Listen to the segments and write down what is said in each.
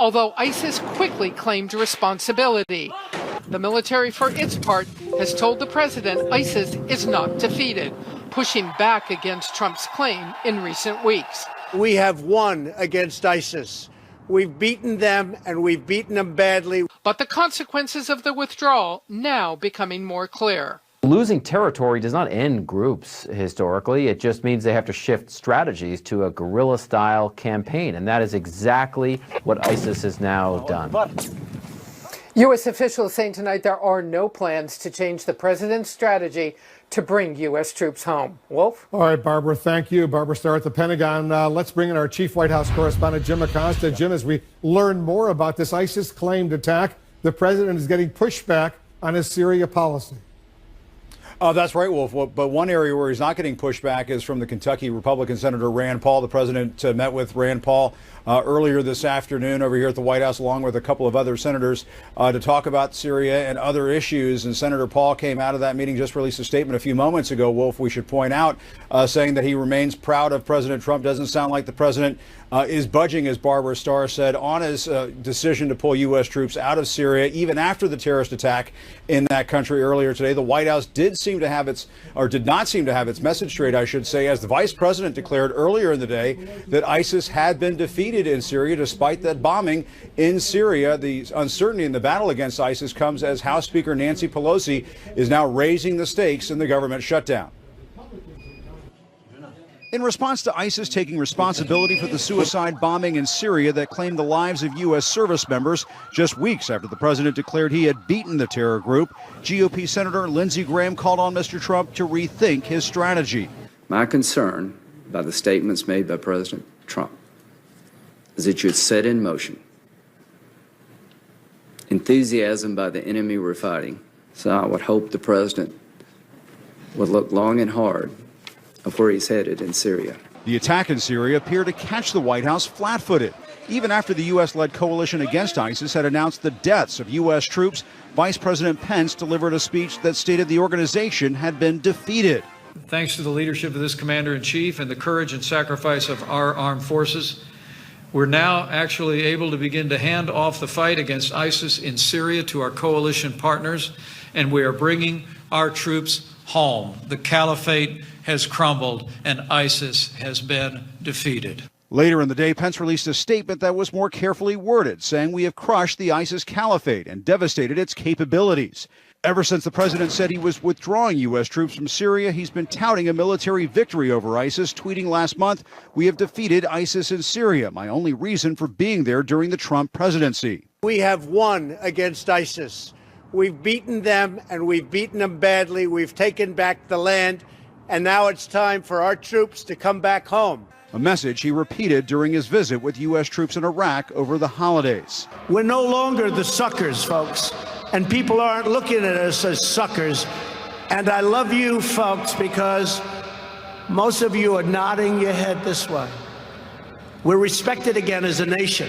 although ISIS quickly claimed responsibility. The military, for its part, has told the president ISIS is not defeated, pushing back against Trump's claim in recent weeks. We have won against ISIS. We've beaten them, and we've beaten them badly. But the consequences of the withdrawal now becoming more clear. Losing territory does not end groups historically. It just means they have to shift strategies to a guerrilla-style campaign, and that is exactly what ISIS has now done. U.S. officials saying tonight there are no plans to change the president's strategy to bring U.S. troops home. Wolf? All right, Barbara, thank you. Barbara Starr at the Pentagon. Let's bring in our chief White House correspondent, Jim Acosta. Jim, as we learn more about this ISIS-claimed attack, the president is getting pushback on his Syria policy. That's right, Wolf. But one area where he's not getting pushback is from the Kentucky Republican Senator Rand Paul. The president met with Rand Paul earlier this afternoon over here at the White House, along with a couple of other senators, to talk about Syria and other issues. And Senator Paul came out of that meeting, just released a statement a few moments ago, Wolf, we should point out, saying that he remains proud of President Trump. Doesn't sound like the president is budging, as Barbara Starr said, on his decision to pull U.S. troops out of Syria, even after the terrorist attack in that country earlier today. The White House did not seem to have its message straight, I should say, as the vice president declared earlier in the day that ISIS had been defeated in Syria despite that bombing in Syria. The uncertainty in the battle against ISIS comes as House Speaker Nancy Pelosi is now raising the stakes in the government shutdown. In response to ISIS taking responsibility for the suicide bombing in Syria that claimed the lives of U.S. service members just weeks after the president declared he had beaten the terror group, GOP Senator Lindsey Graham called on Mr. Trump to rethink his strategy. My concern about the statements made by President Trump is that you had set in motion enthusiasm by the enemy we're fighting. So I would hope the president would look long and hard of where he's headed in Syria. The attack in Syria appeared to catch the White House flat-footed. Even after the U.S.-led coalition against ISIS had announced the deaths of U.S. troops, Vice President Pence delivered a speech that stated the organization had been defeated. Thanks to the leadership of this commander-in-chief and the courage and sacrifice of our armed forces, we're now actually able to begin to hand off the fight against ISIS in Syria to our coalition partners, and we are bringing our troops home. The caliphate has crumbled and ISIS has been defeated. Later in the day, Pence released a statement that was more carefully worded, saying we have crushed the ISIS caliphate and devastated its capabilities. Ever since the president said he was withdrawing U.S. troops from Syria, he's been touting a military victory over ISIS, tweeting last month, "We have defeated ISIS in Syria, my only reason for being there during the Trump presidency." We have won against ISIS. We've beaten them, and we've beaten them badly. We've taken back the land, and now it's time for our troops to come back home. A message he repeated during his visit with U.S. troops in Iraq over the holidays. We're no longer the suckers, folks, and people aren't looking at us as suckers. And I love you, folks, because most of you are nodding your head this way. We're respected again as a nation.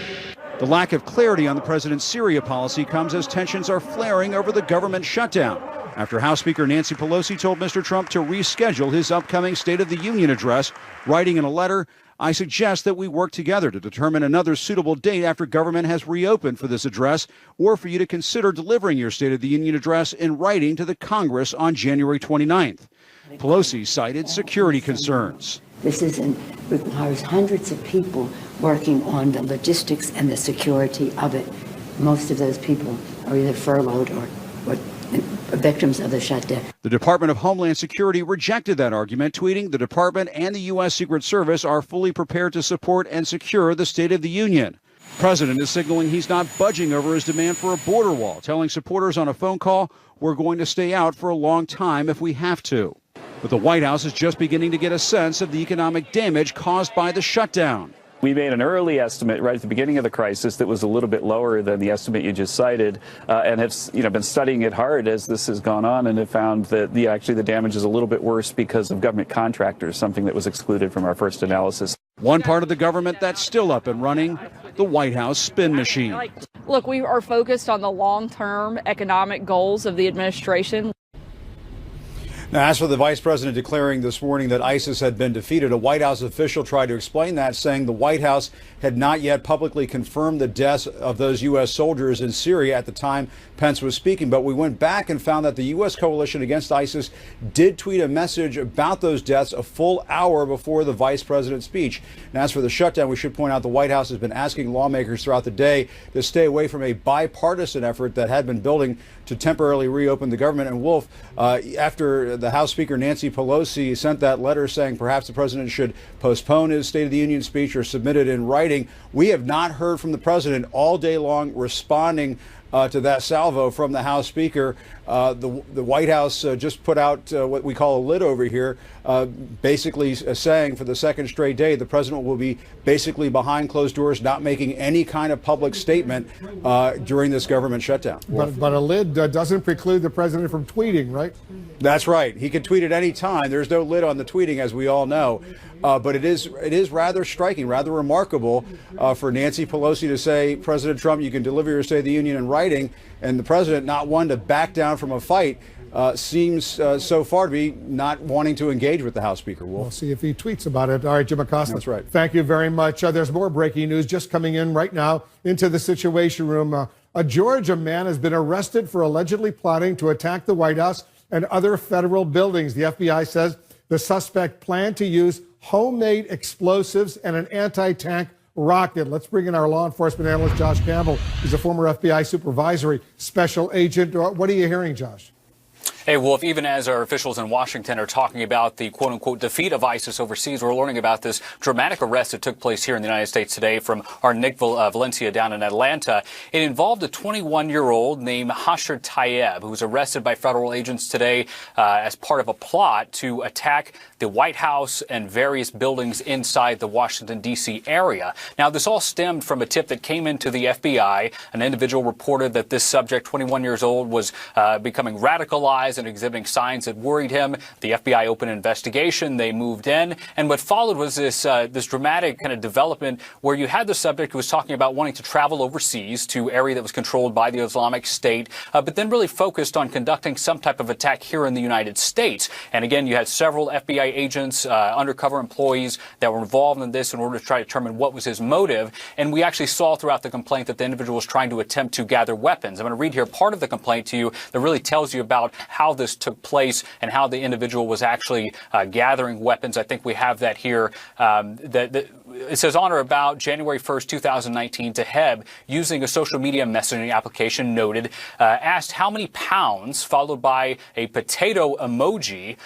The lack of clarity on the president's Syria policy comes as tensions are flaring over the government shutdown, after House Speaker Nancy Pelosi told Mr. Trump to reschedule his upcoming State of the Union address, writing in a letter, "I suggest that we work together to determine another suitable date after government has reopened for this address, or for you to consider delivering your State of the Union address in writing to the Congress on January 29th. Pelosi cited security concerns. This requires hundreds of people working on the logistics and the security of it. Most of those people are either furloughed or victims of the shutdown. The Department of Homeland Security rejected that argument, tweeting, "The department and the U.S. Secret Service are fully prepared to support and secure the State of the Union." The president is signaling he's not budging over his demand for a border wall, telling supporters on a phone call, "We're going to stay out for a long time if we have to." But the White House is just beginning to get a sense of the economic damage caused by the shutdown. We made an early estimate right at the beginning of the crisis that was a little bit lower than the estimate you just cited, and have been studying it hard as this has gone on, and have found that actually the damage is a little bit worse because of government contractors, something that was excluded from our first analysis. One part of the government that's still up and running, the White House spin machine. Look, we are focused on the long-term economic goals of the administration. Now, as for the vice president declaring this morning that ISIS had been defeated, a White House official tried to explain that, saying the White House had not yet publicly confirmed the deaths of those U.S. soldiers in Syria at the time Pence was speaking. But we went back and found that the U.S. coalition against ISIS did tweet a message about those deaths a full hour before the vice president's speech. And as for the shutdown, we should point out the White House has been asking lawmakers throughout the day to stay away from a bipartisan effort that had been building to temporarily reopen the government. And Wolf, after the House Speaker Nancy Pelosi sent that letter saying perhaps the president should postpone his State of the Union speech or submit it in writing, we have not heard from the president all day long responding to that salvo from the House Speaker. The White House just put out what we call a lid over here, basically saying for the second straight day the president will be basically behind closed doors, not making any kind of public statement during this government shutdown. But a lid doesn't preclude the president from tweeting, right? That's right. He can tweet at any time. There's no lid on the tweeting, as we all know. But it is rather striking, rather remarkable for Nancy Pelosi to say, President Trump, you can deliver your State of the Union in writing, and the president not one to back down from a fight. Seems so far to be not wanting to engage with the House Speaker. We'll see if he tweets about it. All right, Jim Acosta. That's right. Thank you very much. There's more breaking news just coming in right now into the Situation Room. A Georgia man has been arrested for allegedly plotting to attack the White House and other federal buildings. The FBI says the suspect planned to use homemade explosives and an anti-tank rocket. Let's bring in our law enforcement analyst, Josh Campbell. He's a former FBI supervisory special agent. What are you hearing, Josh? Hey, Wolf, even as our officials in Washington are talking about the quote-unquote defeat of ISIS overseas, we're learning about this dramatic arrest that took place here in the United States today from our Nick Valencia down in Atlanta. It involved a 21-year-old named Hashir Tayeb, who was arrested by federal agents today as part of a plot to attack the White House and various buildings inside the Washington, D.C. area. Now, this all stemmed from a tip that came into the FBI. An individual reported that this subject, 21 years old, was becoming radicalized and exhibiting signs that worried him. The FBI opened an investigation. They moved in. And what followed was this dramatic kind of development where you had the subject who was talking about wanting to travel overseas to area that was controlled by the Islamic State, but then really focused on conducting some type of attack here in the United States. And again, you had several FBI agents, undercover employees that were involved in this in order to try to determine what was his motive. And we actually saw throughout the complaint that the individual was trying to attempt to gather weapons. I'm going to read here part of the complaint to you that really tells you about how this took place and how the individual was actually gathering weapons. I think we have that here. It says on or about January 1st, 2019, Tayeb, using a social media messaging application, noted, asked how many pounds, followed by a potato emoji.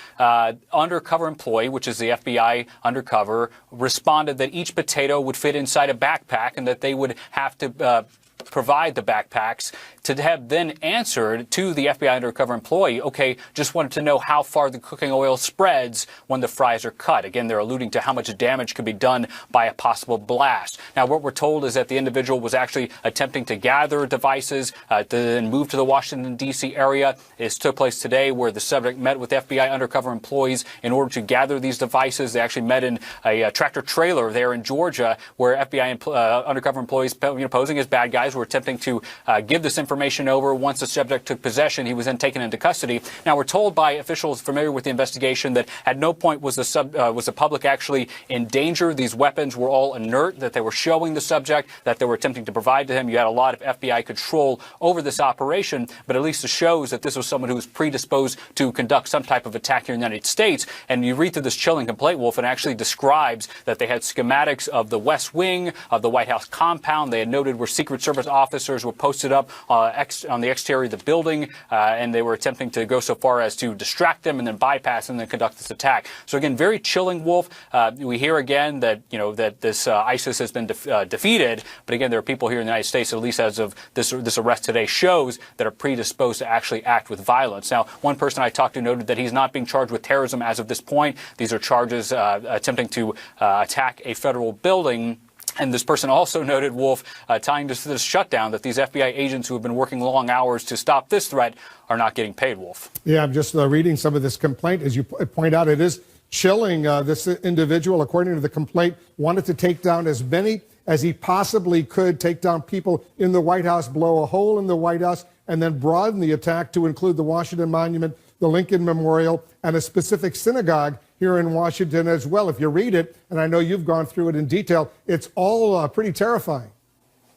Undercover employee, which is the FBI undercover, responded that each potato would fit inside a backpack and that they would have to provide the backpacks. Tayeb then answered to the FBI undercover employee, okay, just wanted to know how far the cooking oil spreads when the fries are cut. Again, they're alluding to how much damage could be done by a possible blast. Now, what we're told is that the individual was actually attempting to gather devices to then move to the Washington, D.C. area. It took place today where the subject met with FBI undercover employees in order to gather these devices. They actually met in a tractor trailer there in Georgia where FBI undercover employees, posing as bad guys, were attempting to give this information over. Once the subject took possession, he was then taken into custody. Now, we're told by officials familiar with the investigation that at no point was the public actually in danger. These weapons were all inert, that they were showing the subject, that they were attempting to provide to him. You had a lot of FBI control over this operation, but at least it shows that this was someone who was predisposed to conduct some type of attack here in the United States. And you read through this chilling complaint, Wolf, and actually describes that they had schematics of the West Wing, of the White House compound. They had noted where Secret Service officers were posted up on the exterior of the building, and they were attempting to go so far as to distract them and then bypass them and then conduct this attack. So again, very chilling, Wolf. We hear again that that this ISIS has been defeated, but again, there are people here in the United States, at least as of this arrest today, shows that are predisposed to actually act with violence. Now, one person I talked to noted that he's not being charged with terrorism as of this point. These are charges attempting to attack a federal building. And this person also noted, Wolf, tying to this shutdown, that these FBI agents who have been working long hours to stop this threat are not getting paid, Wolf. Yeah, I'm just reading some of this complaint. As you point out, it is chilling. This individual, according to the complaint, wanted to take down as many as he possibly could, take down people in the White House, blow a hole in the White House, and then broaden the attack to include the Washington Monument, the Lincoln Memorial, and a specific synagogue here in Washington as well. If you read it, and I know you've gone through it in detail, it's all pretty terrifying.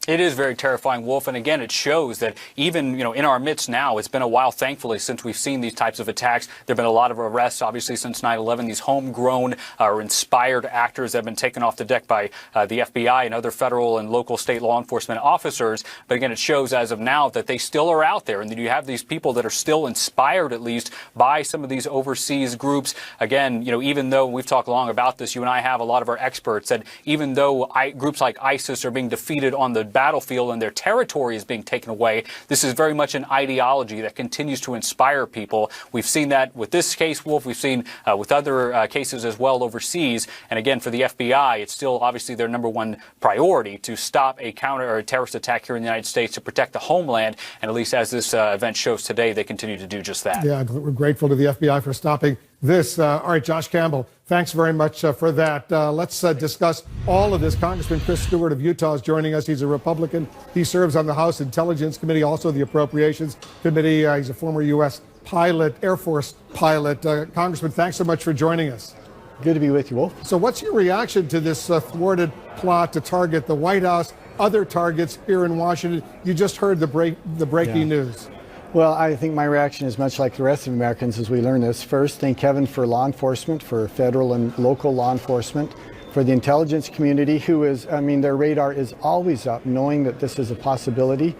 It is very terrifying, Wolf. And again, it shows that even, in our midst now, it's been a while, thankfully, since we've seen these types of attacks. There have been a lot of arrests, obviously, since 9/11. These homegrown or inspired actors that have been taken off the deck by the FBI and other federal and local state law enforcement officers. But again, it shows as of now that they still are out there and that you have these people that are still inspired, at least, by some of these overseas groups. Again, even though we've talked long about this, you and I have a lot of our experts that even though groups like ISIS are being defeated on the battlefield and their territory is being taken away, this is very much an ideology that continues to inspire people. We've seen that with this case, Wolf. We've seen with other cases as well overseas. And again, for the FBI, it's still obviously their number one priority to stop a counter or a terrorist attack here in the United States to protect the homeland. And at least as this event shows today, they continue to do just that. Yeah, we're grateful to the FBI for stopping this. All right, Josh Campbell, thanks very much for that. Let's discuss all of this. Congressman Chris Stewart of Utah is joining us. He's a Republican. He serves on the House Intelligence Committee, also the Appropriations Committee. He's a former U.S. pilot, Air Force pilot. Congressman, thanks so much for joining us. Good to be with you, Wolf. So what's your reaction to this thwarted plot to target the White House, other targets here in Washington? You just heard the breaking news. Well, I think my reaction is much like the rest of Americans as we learn this. First, thank Kevin for law enforcement, for federal and local law enforcement, for the intelligence community who is, their radar is always up, knowing that this is a possibility.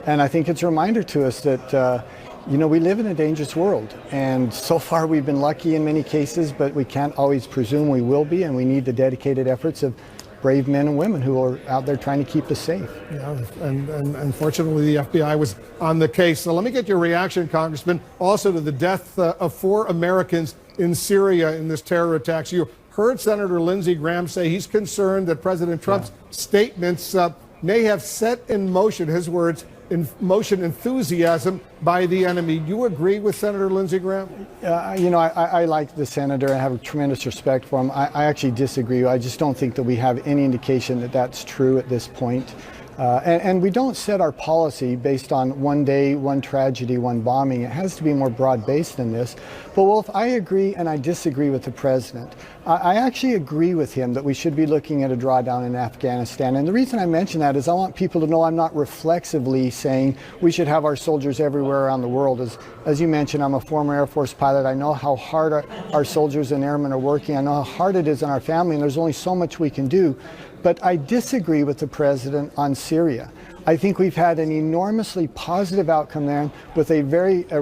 And I think it's a reminder to us that, we live in a dangerous world. And so far we've been lucky in many cases, but we can't always presume we will be. And we need the dedicated efforts of brave men and women who are out there trying to keep us safe. Yeah, and unfortunately, the FBI was on the case. So let me get your reaction, Congressman, also to the death of 4 Americans in Syria in this terror attacks. You heard Senator Lindsey Graham say he's concerned that President Trump's statements may have set in motion, his words, enthusiasm by the enemy. Do you agree with Senator Lindsey Graham? I like the senator. I have a tremendous respect for him. I actually disagree. I just don't think that we have any indication that that's true at this point. And we don't set our policy based on one day, one tragedy, one bombing. It has to be more broad-based than this. But Wolf, I agree and I disagree with the president. I actually agree with him that we should be looking at a drawdown in Afghanistan. And the reason I mention that is I want people to know I'm not reflexively saying we should have our soldiers everywhere around the world. As you mentioned, I'm a former Air Force pilot. I know how hard our soldiers and airmen are working. I know how hard it is on our family, and there's only so much we can do. But I disagree with the president on Syria. I think we've had an enormously positive outcome there with a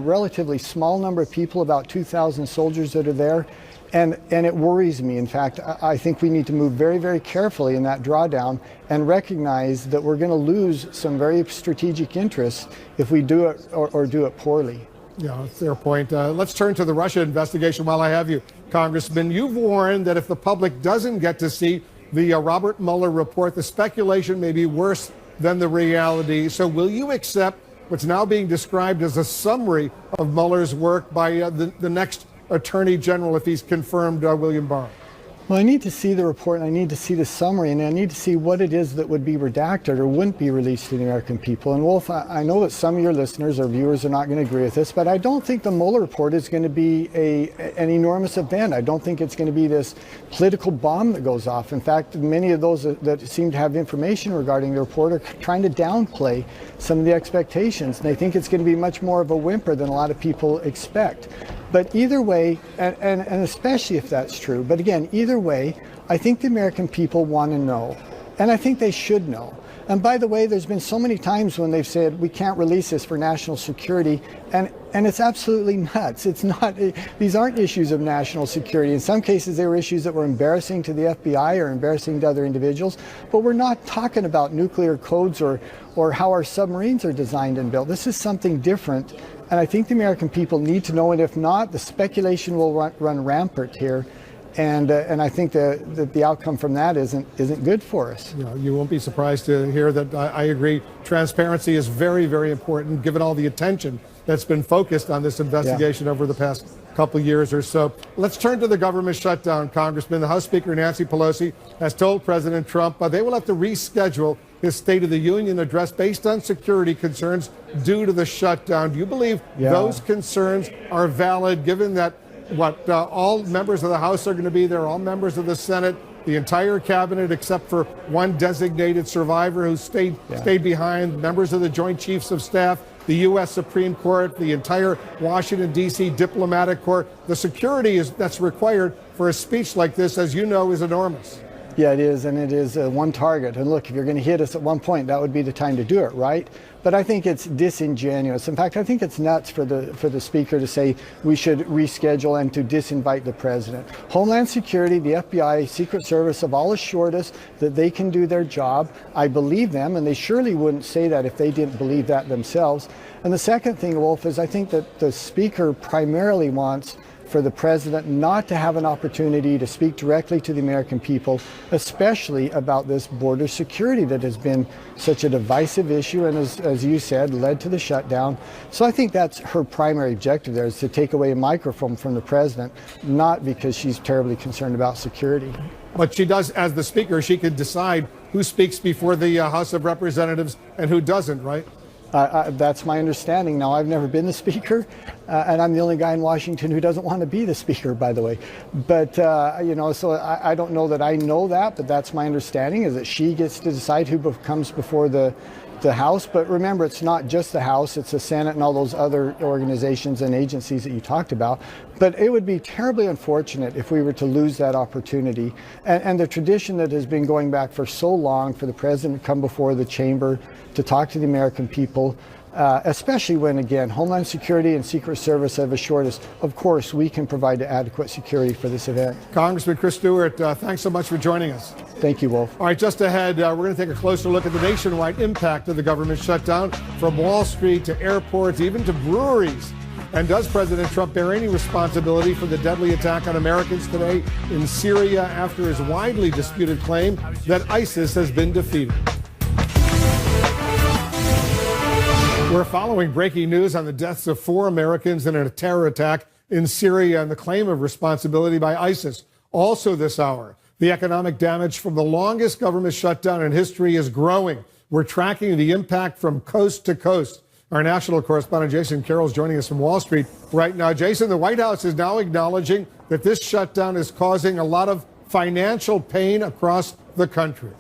relatively small number of people, about 2,000 soldiers that are there. And it worries me. In fact, I think we need to move very, very carefully in that drawdown and recognize that we're going to lose some very strategic interests if we do it or do it poorly. Yeah, that's their point. Let's turn to the Russia investigation while I have you, Congressman. You've warned that if the public doesn't get to see the Robert Mueller report, the speculation may be worse than the reality. So will you accept what's now being described as a summary of Mueller's work by the next Attorney General if he's confirmed, William Barr? Well, I need to see the report, and I need to see the summary, and I need to see what it is that would be redacted or wouldn't be released to the American people. And Wolf, I know that some of your listeners or viewers are not going to agree with this, but I don't think the Mueller report is going to be an enormous event. I don't think it's going to be this political bomb that goes off. In fact, many of those that seem to have information regarding the report are trying to downplay some of the expectations. And they think it's going to be much more of a whimper than a lot of people expect. But either way, and especially if that's true, but again, either way, I think the American people want to know, and I think they should know. And by the way, there's been so many times when they've said we can't release this for national security, and it's absolutely nuts. It's not; these aren't issues of national security. In some cases, they were issues that were embarrassing to the FBI or embarrassing to other individuals. But we're not talking about nuclear codes or how our submarines are designed and built. This is something different. And I think the American people need to know, and if not, the speculation will run rampant here. And I think that the outcome from that isn't good for us. You won't be surprised to hear that I agree. Transparency is very, very important, given all the attention that's been focused on this investigation over the past couple years or so. Let's turn to the government shutdown, Congressman. The House Speaker, Nancy Pelosi, has told President Trump they will have to reschedule his State of the Union address based on security concerns due to the shutdown. Do you believe those concerns are valid, given that all members of the House are going to be there, all members of the Senate, the entire cabinet except for one designated survivor who stayed behind, members of the Joint Chiefs of Staff, the U.S. Supreme Court, the entire Washington, D.C. diplomatic corps? The security that's required for a speech like this, as you know, is enormous. Yeah, it is, and it is one target. And look, if you're going to hit us at one point, that would be the time to do it, right? But I think it's disingenuous. In fact, I think it's nuts for the Speaker to say we should reschedule and to disinvite the President. Homeland Security, the FBI, Secret Service have all assured us that they can do their job. I believe them, and they surely wouldn't say that if they didn't believe that themselves. And the second thing, Wolf, is I think that the Speaker primarily wants for the President not to have an opportunity to speak directly to the American people, especially about this border security that has been such a divisive issue and, as you said, led to the shutdown. So I think that's her primary objective there, is to take away a microphone from the President, not because she's terribly concerned about security. But she does, as the Speaker, she can decide who speaks before the House of Representatives and who doesn't, right? That's my understanding. Now, I've never been the Speaker, and I'm the only guy in Washington who doesn't want to be the Speaker, by the way. But, so I don't know that I know that, but that's my understanding, is that she gets to decide who comes before the House. But remember, it's not just the House, it's the Senate and all those other organizations and agencies that you talked about. But it would be terribly unfortunate if we were to lose that opportunity. And the tradition that has been going back for so long for the President to come before the chamber to talk to the American people, especially when, again, Homeland Security and Secret Service have assured us, of course, we can provide adequate security for this event. Congressman Chris Stewart, thanks so much for joining us. Thank you, Wolf. All right, just ahead, we're going to take a closer look at the nationwide impact of the government shutdown, from Wall Street to airports, even to breweries. And does President Trump bear any responsibility for the deadly attack on Americans today in Syria after his widely disputed claim that ISIS has been defeated? We're following breaking news on the deaths of 4 Americans in a terror attack in Syria and the claim of responsibility by ISIS. Also this hour, the economic damage from the longest government shutdown in history is growing. We're tracking the impact from coast to coast. Our national correspondent Jason Carroll is joining us from Wall Street right now. Jason, the White House is now acknowledging that this shutdown is causing a lot of financial pain across the country.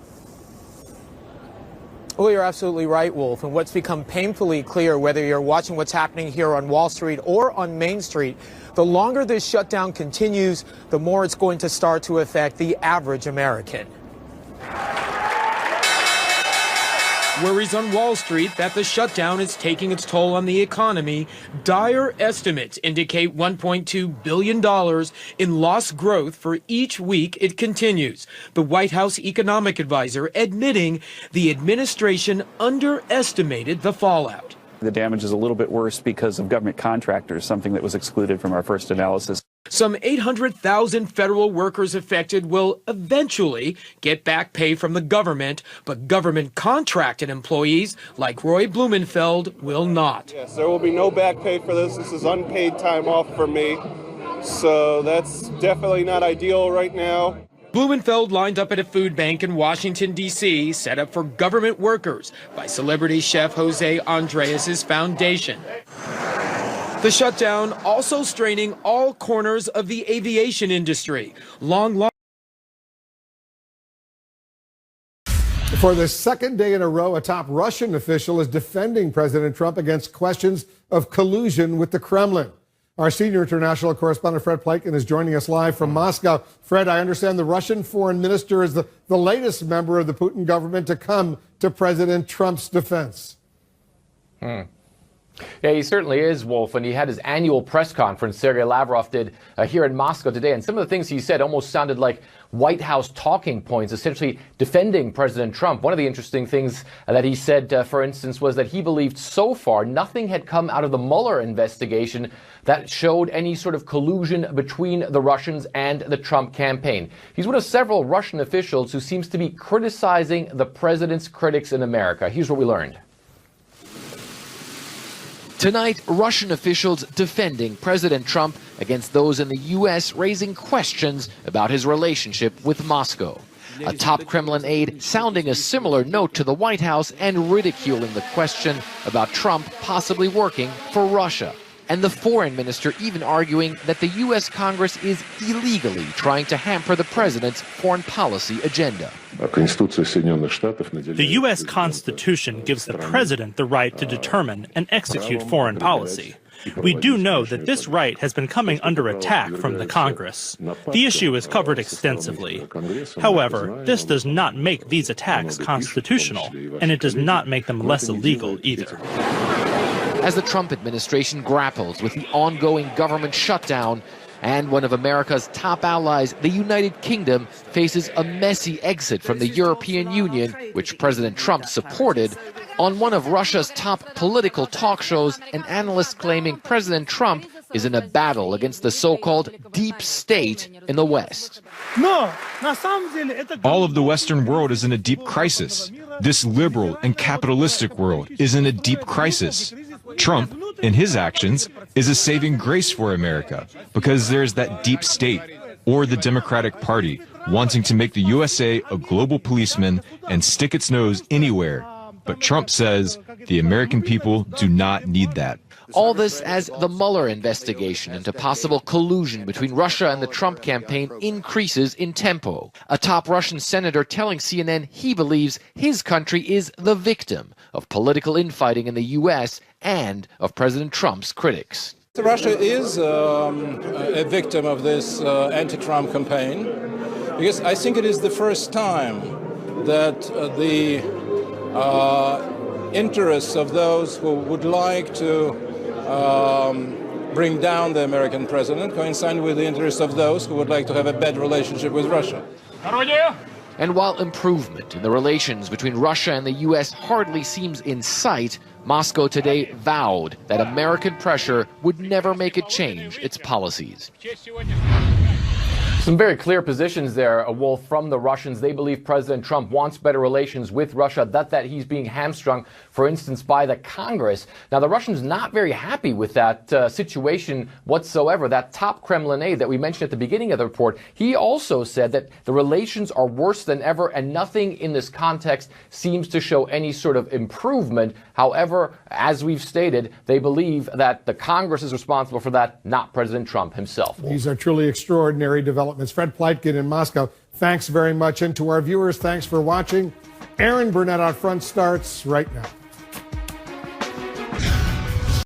Well, you're absolutely right, Wolf. And what's become painfully clear, whether you're watching what's happening here on Wall Street or on Main Street, the longer this shutdown continues, the more it's going to start to affect the average American. Worries on Wall Street that the shutdown is taking its toll on the economy. Dire estimates indicate $1.2 billion in lost growth for each week it continues. The White House economic advisor admitting the administration underestimated the fallout. The damage is a little bit worse because of government contractors, something that was excluded from our first analysis. Some 800,000 federal workers affected will eventually get back pay from the government, but government contracted employees like Roy Blumenfeld will not. Yes, there will be no back pay for this. This is unpaid time off for me. So that's definitely not ideal right now. Blumenfeld lined up at a food bank in Washington, D.C., set up for government workers by celebrity chef Jose Andres' foundation. The shutdown also straining all corners of the aviation industry. For the second day in a row, a top Russian official is defending President Trump against questions of collusion with the Kremlin. Our senior international correspondent, Fred Pleitgen, is joining us live from Moscow. Fred, I understand the Russian foreign minister is the latest member of the Putin government to come to President Trump's defense. Yeah, he certainly is, Wolf, and he had his annual press conference, Sergei Lavrov did, here in Moscow today, and some of the things he said almost sounded like White House talking points, essentially defending President Trump. One of the interesting things that he said, for instance, was that he believed so far nothing had come out of the Mueller investigation that showed any sort of collusion between the Russians and the Trump campaign. He's one of several Russian officials who seems to be criticizing the president's critics in America. Here's what we learned. Tonight, Russian officials defending President Trump against those in the U.S. raising questions about his relationship with Moscow. A top Kremlin aide sounding a similar note to the White House and ridiculing the question about Trump possibly working for Russia. And the foreign minister even arguing that the U.S. Congress is illegally trying to hamper the president's foreign policy agenda. The U.S. Constitution gives the president the right to determine and execute foreign policy. We do know that this right has been coming under attack from the Congress. The issue is covered extensively. However, this does not make these attacks constitutional, and it does not make them less illegal either. As the Trump administration grapples with the ongoing government shutdown, and one of America's top allies, the United Kingdom, faces a messy exit from the European Union, which President Trump supported. On one of Russia's top political talk shows, an analyst claiming President Trump is in a battle against the so-called deep state in the West. All of the Western world is in a deep crisis. This liberal and capitalistic world is in a deep crisis. Trump, in his actions, is a saving grace for America because there's that deep state, or the Democratic Party, wanting to make the USA a global policeman and stick its nose anywhere. But Trump says the American people do not need that. All this as the Mueller investigation into possible collusion between Russia and the Trump campaign increases in tempo. A top Russian senator telling CNN he believes his country is the victim of political infighting in the U.S. and of President Trump's critics. Russia is a victim of this anti-Trump campaign because I think it is the first time that the interests of those who would like to bring down the American president coincide with the interests of those who would like to have a bad relationship with Russia. And while improvement in the relations between Russia and the U.S. hardly seems in sight, Moscow today vowed that American pressure would never make it change its policies. Some very clear positions there, Wolf, from the Russians. They believe President Trump wants better relations with Russia, that he's being hamstrung, for instance, by the Congress. Now, the Russians not very happy with that situation whatsoever. That top Kremlin aide that we mentioned at the beginning of the report, he also said that the relations are worse than ever, and nothing in this context seems to show any sort of improvement. However, as we've stated, they believe that the Congress is responsible for that, not President Trump himself. These are truly extraordinary developments. Fred Pleitgen in Moscow, thanks very much. And to our viewers, thanks for watching. Aaron Burnett out front starts right now.